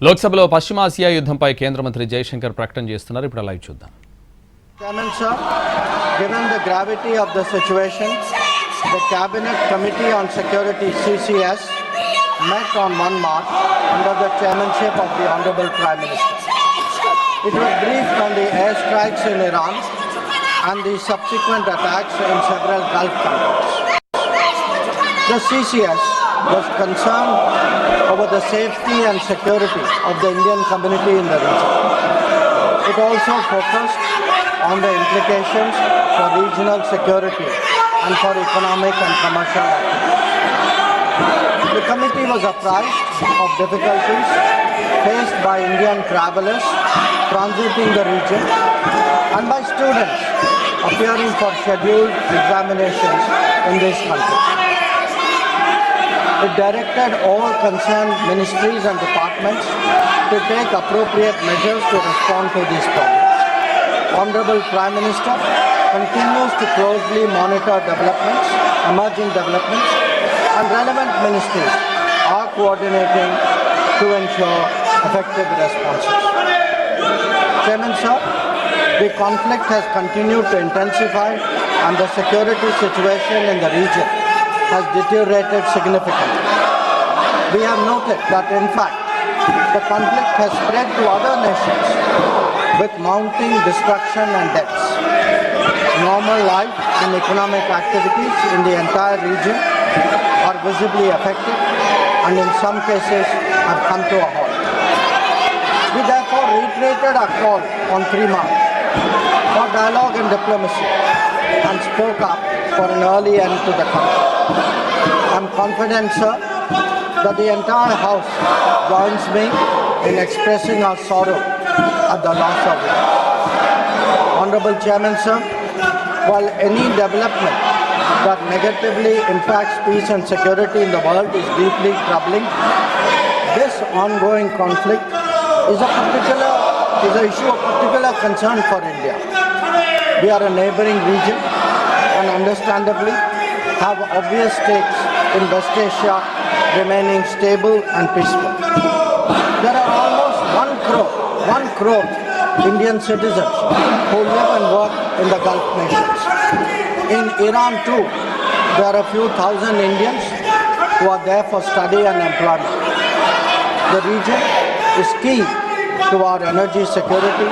లోక్సభలో పశ్చిమాసియా యుద్ధంపై కేంద్ర మంత్రి జయశంకర్ ప్రకటన చేస్తున్నారు. ఇప్పుడు లైవ్ చూద్దాం. Chairman sir, given the gravity of the situation, the Cabinet Committee on Security (CCS) met on 1 March under the chairmanship of the Honorable Prime Minister. It was briefed on the airstrikes in Iran and the subsequent attacks in several Gulf countries. The CCS was concerned over the safety and security of the Indian community in the region. It also focused on the implications for regional security and for economic and commercial activities. The committee was apprised of difficulties faced by Indian travelers transiting the region and by students appearing for scheduled examinations in this country. It directed all concerned ministries and departments to take appropriate measures to respond to these problems. Honorable Prime Minister continues to closely monitor developments, emerging developments, and relevant ministries are coordinating to ensure effective responses. Chairman sir, the conflict has continued to intensify and the security situation in the region has deteriorated significantly. We have noted that in fact the conflict has spread to other nations with mounting destruction and deaths. Normal life and economic activities in the entire region are visibly affected and in some cases have come to a halt. We therefore reiterated our call on 3 March for dialogue and diplomacy and spoke up for an early end to the conflict. I am confident, sir, that the entire House joins me in expressing our sorrow at the loss of life. Honorable Chairman, sir, while any development that negatively impacts peace and security in the world is deeply troubling, this ongoing conflict is an issue of particular concern for India. We are a neighboring region and understandably have obvious stakes in West Asia remaining stable and peaceful. There are almost 1 crore Indian citizens who live and work in the Gulf nations. In Iran too, there are a few thousand Indians who are there for study and employment. The region is key to our energy security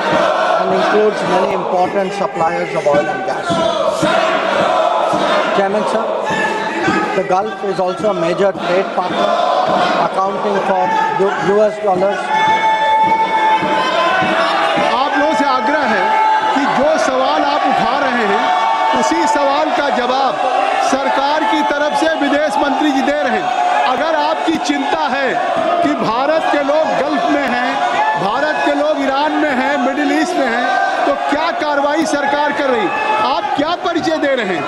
and includes many important suppliers of oil and gas. Chairman sir, the Gulf is also a major trade partner, accounting for US dollars. आप लोगों से आग्रह है कि जो सवाल आप उठा रहे हैं उसी सवाल का जवाब सरकार की तरफ से विदेश मंत्री जी दे रहे हैं। अगर आपकी चिंता है कि भारत के लोग गल्फ में हैं, भारत के लोग ईरान में हैं, मिडिल ईस्ट में हैं, तो क्या कार्रवाई सरकार कर रही, आप क्या परिचय दे रहे हैं?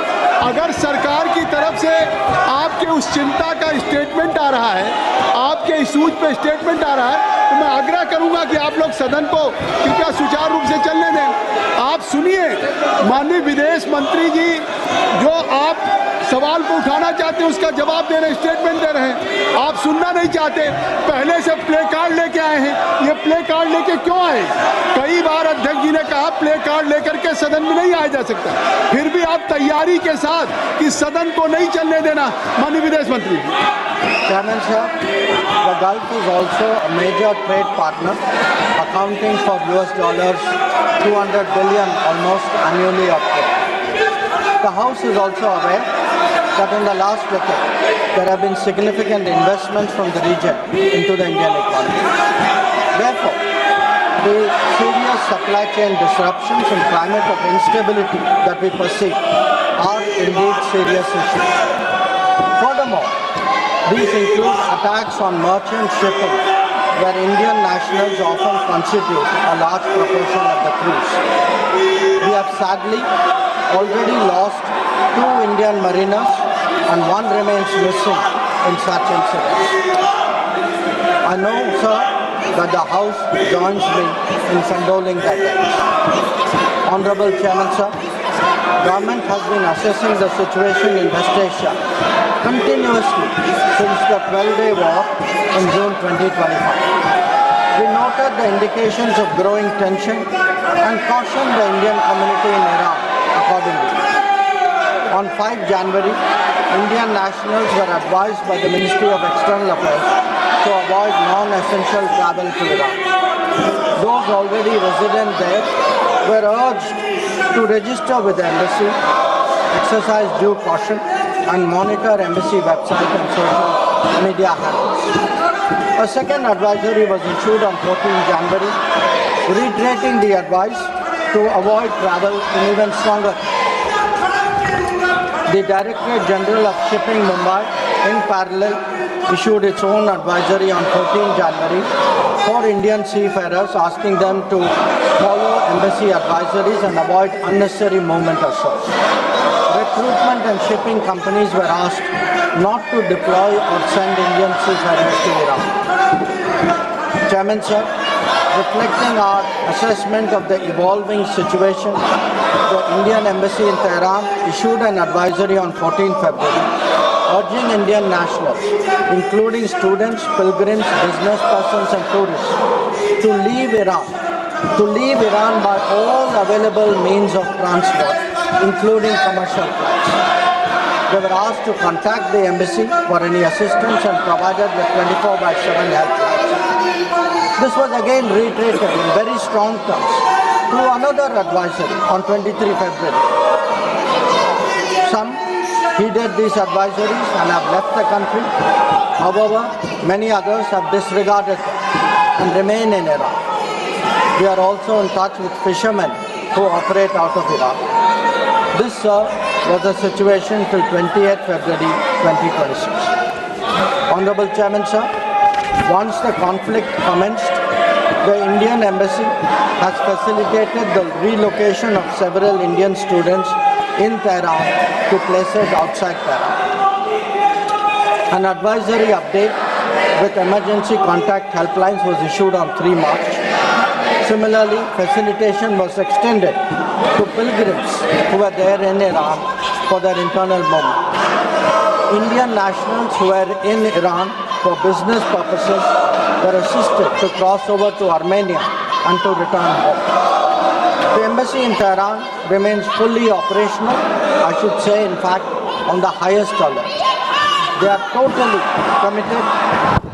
अगर सरकार की तरफ से आपके उस चिंता का स्टेटमेंट आ रहा है, आपके इशूज पे स्टेटमेंट आ रहा है, तो मैं आग्रह करूंगा कि आप लोग सदन को कृपया सुचारू रूप से चलने दें। आप सुनिए, माननीय विदेश मंत्री जी जो आप सवाल को उठाना चाहते हैं उसका जवाब दे रहे हैं, स्टेटमेंट दे रहे हैं। आप सुनना नहीं चाहते, पहले से प्ले कार्ड लेके आए हैं। ये प्ले कार्ड लेके क्यों आए? कई बार अध्यक्ष जी ने कहा प्ले कार्ड लेकर के सदन में नहीं आया जा सकता, फिर भी आप तैयारी के साथ कि सदन को नहीं चलने देना। माननीय विदेश मंत्री। Chairman sir, the Gulf is also a major trade partner, accounting for US dollars 200 billion almost annually of trade. The House is also aware that in the last decade there have been significant investments from the region into the Indian economy. Therefore, the serious supply chain disruptions and climate of instability that we perceive are indeed serious issues. Furthermore, these include attacks on merchant shipping, where Indian nationals often constitute a large proportion of the crews. We have sadly already lost 2 Indian mariners and 1 remains missing in such incidents. I know, sir, that the House joins me in condoling their deaths. Honorable Chairman, sir, government has been assessing the situation in West Asia continuously since the 12-day war in June 2025. noted the indications of growing tension and cautioned the Indian community in Iran accordingly. On 5 January, Indian nationals were advised by the Ministry of External Affairs to avoid non-essential travel to Iran. Those already resident there were urged to register with the embassy, exercise due caution, and monitor embassy website and social media handles. A second advisory was issued on 14 January, reiterating the advice to avoid travel in even stronger. The Directorate General of Shipping Mumbai, in parallel, issued its own advisory on 14 January for Indian seafarers, asking them to follow embassy advisories and avoid unnecessary movement or shows. Recruitment and shipping companies were asked not to deploy or send Indian seafarers to Iran. Chairman sir, reflecting our assessment of the evolving situation, the Indian Embassy in Tehran issued an advisory on 14 February urging Indian nationals, including students, pilgrims, business persons and tourists, to leave Iran by all available means of transport, including commercial flights. They were asked to contact the embassy for any assistance and provided with 24/7 helplines. This was again reiterated in very strong terms through another advisory on 23 February. Some heeded these advisories and have left the country. However, many others have disregarded them and remain in Iran. We are also in touch with fishermen who operate out of Iran. This, sir, was the situation till 28 February 2026. Honorable Chairman, sir, once the conflict commenced, the Indian Embassy has facilitated the relocation of several Indian students in Tehran to places outside Tehran. An advisory update with emergency contact helplines was issued on 3 March. Similarly, facilitation was extended to pilgrims who were there in Iran for their internal movement. Indian nationals who were in Iran for business purposes were assisted to cross over to Armenia and to return home. The embassy in Tehran remains fully operational, I should say, in fact, on the highest alert. They are totally committed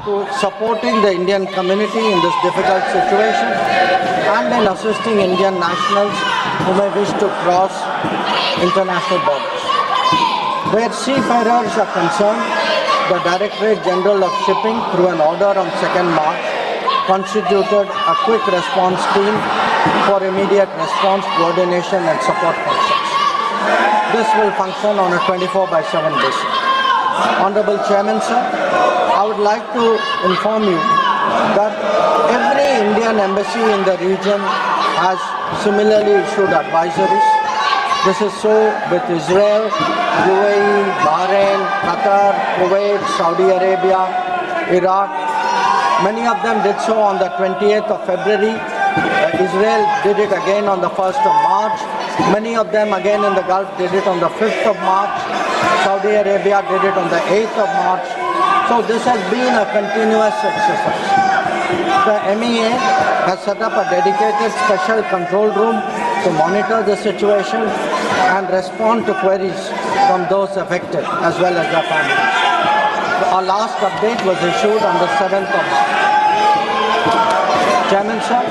to supporting the Indian community in this difficult situation and in assisting Indian nationals who may wish to cross international borders. Where seafarers are concerned, the Directorate General of Shipping, through an order on 2nd March, constituted a quick response team for immediate response, coordination and support functions. This will function on a 24/7 basis. Honorable Chairman, sir, I would like to inform you that every Indian embassy in the region has similarly issued advisories. This is so with Israel, UAE, Bahrain, Qatar, Kuwait, Saudi Arabia, Iraq. Many of them did so on the 28th of February. Israel did it again on the 1st of March. Many of them again in the Gulf did it on the 5th of March. Saudi Arabia did it on the 8th of March. So this has been a continuous exercise. The MEA has set up a dedicated special control room to monitor the situation and respond to queries from those affected as well as their families. Our last update was issued on the 7th of March. Chairman, sir,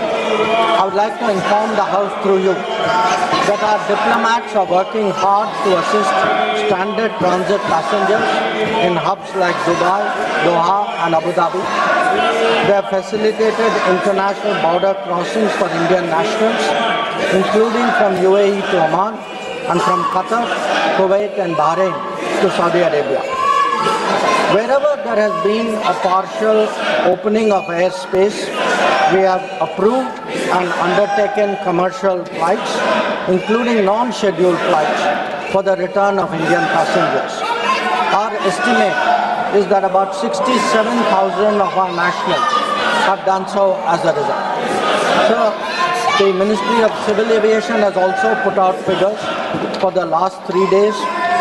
I would like to inform the House through you that our diplomats are working hard to assist standard transit passengers in hubs like Dubai, Doha and Abu Dhabi. They have facilitated international border crossings for Indian nationals, including from UAE to Oman and from Qatar, Kuwait and Bahrain to Saudi Arabia. Wherever there has been a partial opening of airspace, we have approved and undertaken commercial flights, including non-scheduled flights, for the return of Indian passengers. Our estimate is that about 67,000 of our nationals have done so as a result. So, the Ministry of Civil Aviation has also put out figures for the last 3 days.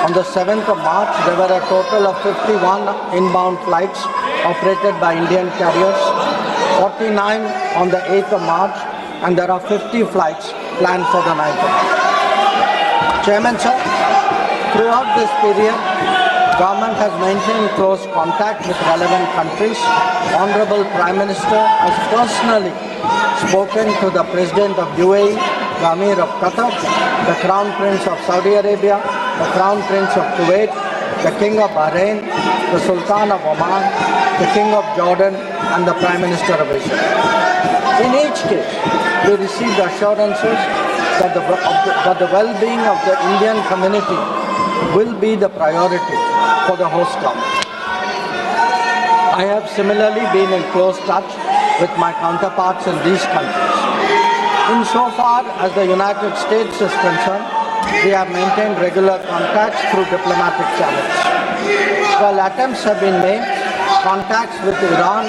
On the 7th of March, there were a total of 51 inbound flights operated by Indian carriers. 49 on the 8th of March, and there are 50 flights planned for the 9th of March. Chairman, sir, throughout this period, government has maintained close contact with relevant countries. Honorable Prime Minister has personally spoken to the President of UAE, the Amir of Qatar, the Crown Prince of Saudi Arabia, the Crown Prince of Kuwait, the King of Bahrain, the Sultan of Oman, the King of Jordan, and the Prime Minister of Israel. In each case, we received assurances that the well-being of the Indian community will be the priority for the host government. I have similarly been in close touch with my counterparts in these countries. Insofar as the United States is concerned, we have maintained regular contacts through diplomatic channels. While attempts have been made, contacts with Iran